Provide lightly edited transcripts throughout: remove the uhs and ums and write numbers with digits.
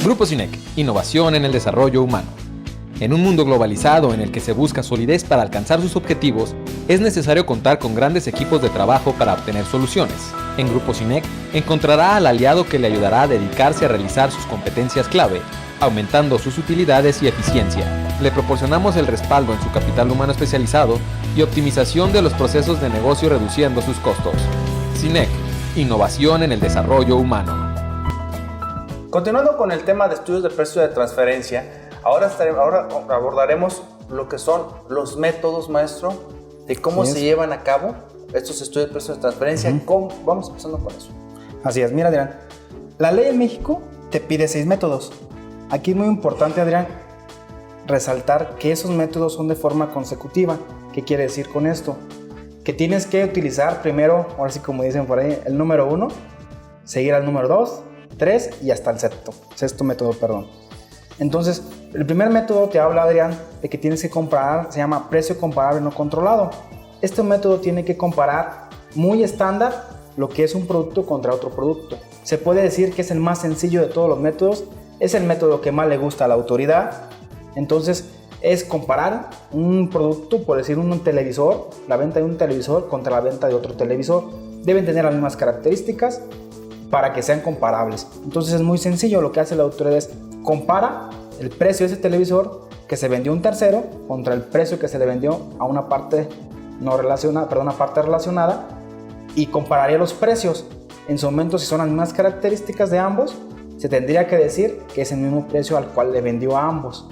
Grupo Cinec, innovación en el desarrollo humano. En un mundo globalizado en el que se busca solidez para alcanzar sus objetivos, es necesario contar con grandes equipos de trabajo para obtener soluciones. En Grupo Cinec encontrará al aliado que le ayudará a dedicarse a realizar sus competencias clave, aumentando sus utilidades y eficiencia. Le proporcionamos el respaldo en su capital humano especializado y optimización de los procesos de negocio reduciendo sus costos. Cinec, innovación en el desarrollo humano. Continuando con el tema de estudios de precio de transferencia, ahora abordaremos lo que son los métodos, maestro, de cómo se llevan a cabo estos estudios de precio de transferencia. Vamos empezando con eso. Así es, mira, Adrián, la ley en México te pide 6 métodos. Aquí es muy importante, Adrián, resaltar que esos métodos son de forma consecutiva. ¿Qué quiere decir con esto? Que tienes que utilizar primero, ahora sí como dicen por ahí, el número 1, seguir al número 2, 3 y hasta el sexto método, perdón. Entonces, el primer método te habla, Adrián, de que tienes que comparar, se llama precio comparable no controlado. Este método tiene que comparar muy estándar lo que es un producto contra otro producto. Se puede decir que es el más sencillo de todos los métodos, es el método que más le gusta a la autoridad. Entonces, es comparar un producto, por decir un televisor, la venta de un televisor contra la venta de otro televisor. Deben tener las mismas características para que sean comparables. Entonces es muy sencillo, lo que hace la autoridad es compara el precio de ese televisor que se vendió a un tercero contra el precio que se le vendió a una parte no relacionada, perdón, una parte relacionada, y compararía los precios. En su momento, si son las mismas características de ambos, se tendría que decir que es el mismo precio al cual le vendió a ambos.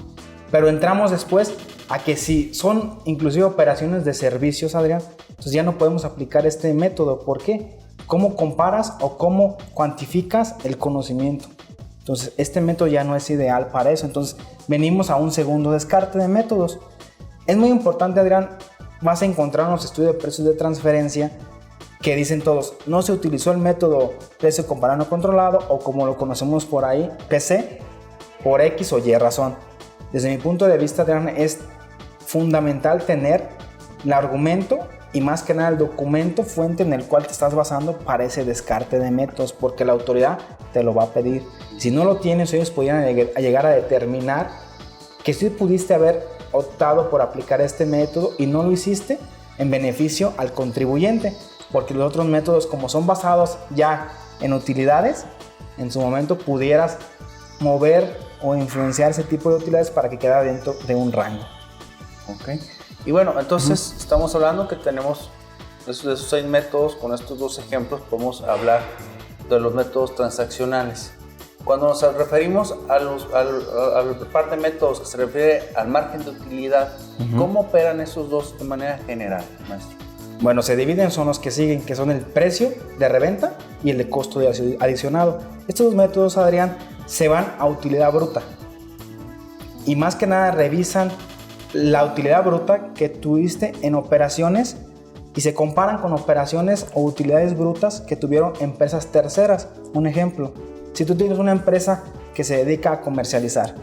Pero entramos después a que si son inclusive operaciones de servicios, Adrián, entonces ya no podemos aplicar este método. ¿Por qué? ¿Cómo comparas o cómo cuantificas el conocimiento? Entonces, este método ya no es ideal para eso. Entonces, venimos a un segundo descarte de métodos. Es muy importante, Adrián, vas a encontrar en los estudios de precios de transferencia que dicen todos, no se utilizó el método precio comparado no controlado o como lo conocemos por ahí, PC, por X o Y razón. Desde mi punto de vista, Adrián, es fundamental tener el argumento y más que nada el documento fuente en el cual te estás basando para ese descarte de métodos, porque la autoridad te lo va a pedir. Si no lo tienes, ellos podrían llegar a determinar que sí pudiste haber optado por aplicar este método y no lo hiciste en beneficio al contribuyente, porque los otros métodos, como son basados ya en utilidades, en su momento pudieras mover o influenciar ese tipo de utilidades para que quede dentro de un rango. Okay. Y bueno, entonces estamos hablando que tenemos de esos 6 métodos. Con estos 2 ejemplos podemos hablar de los métodos transaccionales. Cuando nos referimos a la parte de métodos que se refiere al margen de utilidad, ¿cómo operan esos dos de manera general, maestro? Bueno, se dividen, son los que siguen, que son el precio de reventa y el de costo de adicionado. Estos 2 métodos, Adrián, se van a utilidad bruta. Y más que nada revisan la utilidad bruta que tuviste en operaciones y se comparan con operaciones o utilidades brutas que tuvieron empresas terceras. Un ejemplo, si tú tienes una empresa que se dedica a comercializar,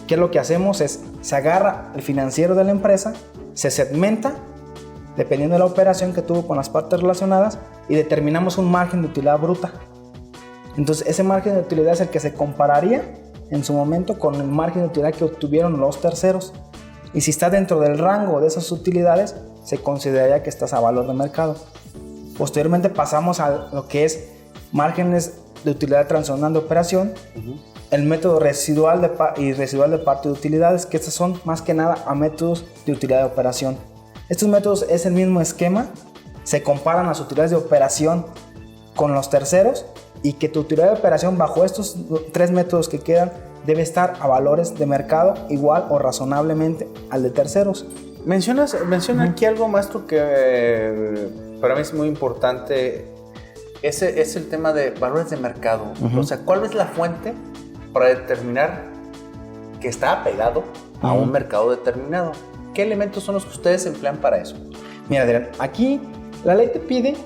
¿qué es lo que hacemos? Se agarra el financiero de la empresa, se segmenta dependiendo de la operación que tuvo con las partes relacionadas y determinamos un margen de utilidad bruta. Entonces ese margen de utilidad es el que se compararía en su momento con el margen de utilidad que obtuvieron los terceros. Y si está dentro del rango de esas utilidades, se consideraría que estás a valor de mercado. Posteriormente pasamos a lo que es márgenes de utilidad transaccional de operación, el método residual de parte de utilidades, que estos son más que nada a métodos de utilidad de operación. Estos métodos es el mismo esquema, se comparan las utilidades de operación con los terceros y que tu utilidad de operación bajo estos 3 métodos que quedan debe estar a valores de mercado igual o razonablemente al de terceros. Menciona aquí algo, maestro, que para mí es muy importante. Ese es el tema de valores de mercado. O sea, ¿cuál es la fuente para determinar que está apegado a un mercado determinado? ¿Qué elementos son los que ustedes emplean para eso? Mira, Adrián, aquí la ley te pide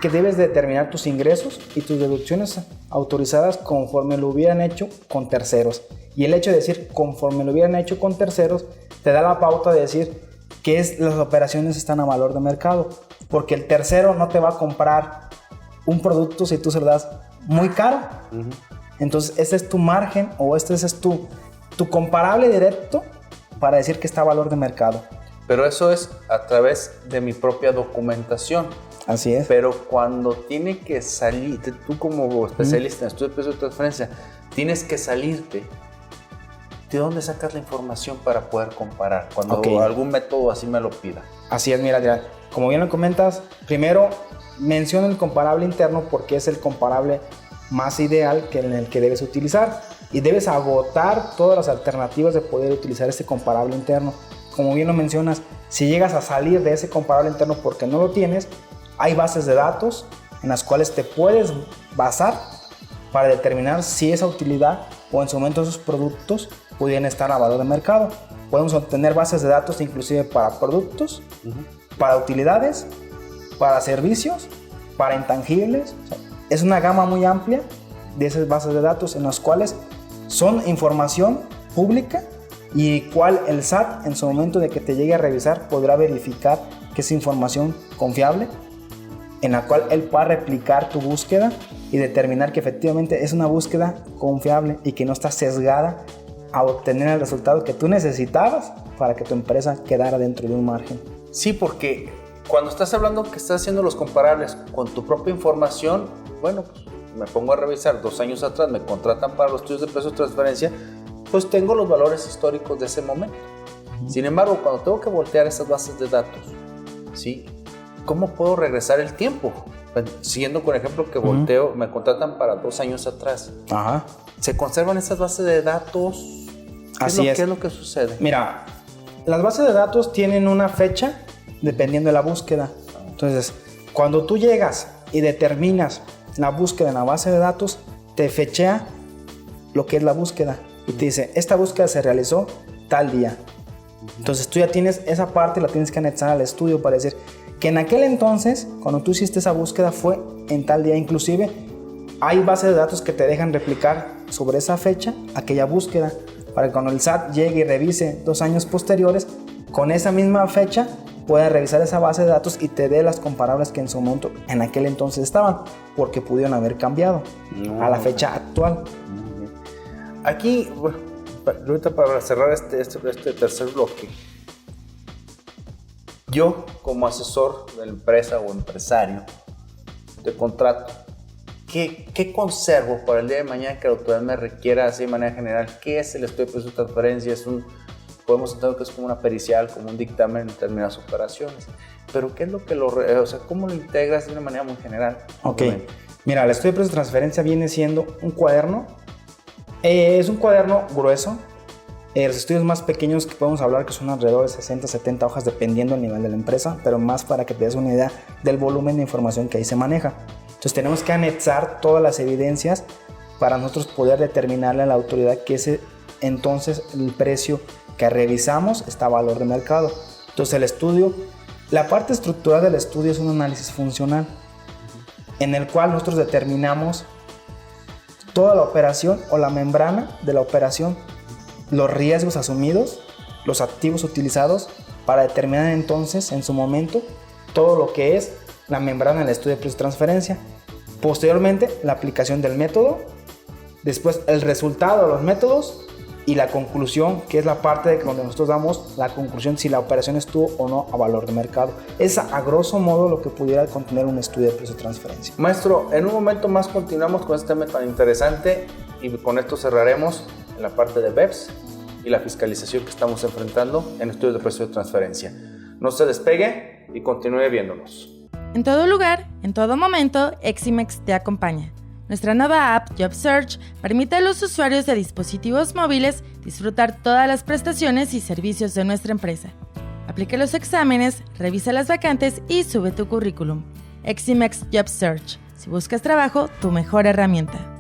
que debes determinar tus ingresos y tus deducciones autorizadas conforme lo hubieran hecho con terceros. Y el hecho de decir conforme lo hubieran hecho con terceros te da la pauta de decir que las operaciones están a valor de mercado, porque el tercero no te va a comprar un producto si tú se lo das muy caro Entonces, ese es tu margen o ese es tu comparable directo para decir que está a valor de mercado. Pero eso es a través de mi propia documentación. Así es. Pero cuando tiene que salir, tú como especialista en estudio de precios de transferencia, tienes que salirte. ¿De dónde sacas la información para poder comparar? Cuando algún método así me lo pida. Así es, mira, Adrián. Como bien lo comentas, primero menciona el comparable interno porque es el comparable más ideal en el que debes utilizar. Y debes agotar todas las alternativas de poder utilizar este comparable interno. Como bien lo mencionas, si llegas a salir de ese comparable interno porque no lo tienes, hay bases de datos en las cuales te puedes basar para determinar si esa utilidad o en su momento esos productos pudieran estar a valor de mercado. Podemos obtener bases de datos inclusive para productos, para utilidades, para servicios, para intangibles. O sea, es una gama muy amplia de esas bases de datos en las cuales son información pública y cual el SAT en su momento de que te llegue a revisar podrá verificar que es información confiable en la cual él pueda replicar tu búsqueda y determinar que efectivamente es una búsqueda confiable y que no está sesgada a obtener el resultado que tú necesitabas para que tu empresa quedara dentro de un margen. Sí, porque cuando estás hablando que estás haciendo los comparables con tu propia información, bueno, pues me pongo a revisar 2 años atrás, me contratan para los estudios de precios de transferencia, pues tengo los valores históricos de ese momento. Sin embargo, cuando tengo que voltear esas bases de datos, ¿sí? ¿Cómo puedo regresar el tiempo? Siguiendo con el ejemplo que volteo, me contratan para 2 años atrás. Ajá. ¿Se conservan esas bases de datos? ¿Qué es lo que sucede? Mira, las bases de datos tienen una fecha dependiendo de la búsqueda. Entonces, cuando tú llegas y determinas la búsqueda en la base de datos, te fechea lo que es la búsqueda y te dice, esta búsqueda se realizó tal día. Entonces tú ya tienes esa parte, la tienes que anexar al estudio para decir que en aquel entonces, cuando tú hiciste esa búsqueda, fue en tal día. Inclusive hay bases de datos que te dejan replicar sobre esa fecha aquella búsqueda para que cuando el SAT llegue y revise 2 años posteriores, con esa misma fecha pueda revisar esa base de datos y te dé las comparables que en su momento, en aquel entonces estaban, porque pudieron haber cambiado a la fecha actual. Aquí, bueno, ahorita para cerrar este tercer bloque, yo como asesor de la empresa o empresario de contrato, ¿qué conservo para el día de mañana que la autoridad me requiera así de manera general? ¿Qué es el estudio de precios de transferencia? Podemos entender que es como una pericial, como un dictamen en determinadas operaciones. Pero ¿qué es lo que cómo lo integras de una manera muy general? Ok, mira, el estudio de precios de transferencia viene siendo un cuaderno. Es un cuaderno grueso. Los estudios más pequeños que podemos hablar que son alrededor de 60, 70 hojas dependiendo del nivel de la empresa, pero más para que te des una idea del volumen de información que ahí se maneja. Entonces tenemos que anexar todas las evidencias para nosotros poder determinarle a la autoridad que ese entonces el precio que revisamos está a valor de mercado. Entonces el estudio, la parte estructural del estudio es un análisis funcional en el cual nosotros determinamos toda la operación o la membrana de la operación, los riesgos asumidos, los activos utilizados para determinar entonces en su momento todo lo que es la membrana del estudio de precios de transferencia. Posteriormente la aplicación del método, después el resultado de los métodos y la conclusión, que es la parte de donde nosotros damos la conclusión si la operación estuvo o no a valor de mercado. Es a grosso modo lo que pudiera contener un estudio de precios de transferencia. Maestro, en un momento más continuamos con este tema tan interesante y con esto cerraremos en la parte de BEPS y la fiscalización que estamos enfrentando en estudios de precios de transferencia. No se despegue y continúe viéndonos. En todo lugar, en todo momento, Eximex te acompaña. Nuestra nueva app JobSearch permite a los usuarios de dispositivos móviles disfrutar todas las prestaciones y servicios de nuestra empresa. Aplica los exámenes, revisa las vacantes y sube tu currículum. Eximex JobSearch. Si buscas trabajo, tu mejor herramienta.